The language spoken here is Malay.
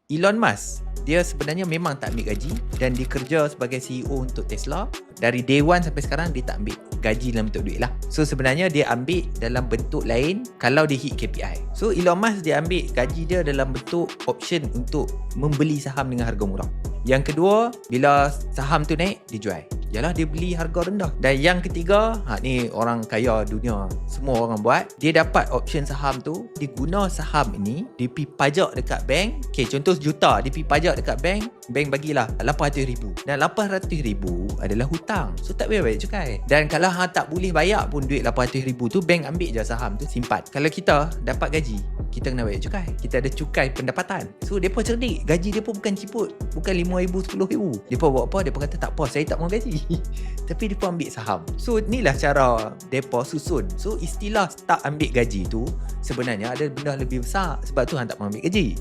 Elon Musk, dia sebenarnya memang tak ambil gaji dan dia kerja sebagai CEO untuk Tesla. Dari day one sampai sekarang dia tak ambil gaji dalam bentuk duit lah. So sebenarnya dia ambil dalam bentuk lain kalau dia hit KPI. So Elon Musk dia ambil gaji dia dalam bentuk option untuk membeli saham dengan harga murah. Yang kedua, bila saham tu naik, dia jual. Yalah, dia beli harga rendah. Dan yang ketiga, ni orang kaya dunia, semua orang buat, dia dapat option saham tu, dia guna saham ini, dia pergi pajak dekat bank. Okay, contoh sejuta, dia pergi pajak dekat bank, bank bagilah 800,000. Dan 800,000 adalah hutang. So tak payah bayar cukai. Dan kalau tak boleh bayar pun duit 800,000 tu, bank ambil je saham tu, simpan. Kalau kita dapat gaji, kita kena bayar cukai. Kita ada cukai pendapatan. So mereka cerdik. Gaji dia pun bukan ciput, bukan 5,000, 10,000. Mereka buat apa? Mereka kata tak apa, saya tak mau gaji. Tapi mereka ambil saham. So inilah cara mereka susun. So istilah tak ambil gaji tu sebenarnya ada benda lebih besar. Sebab tu hang tak mau ambil gaji.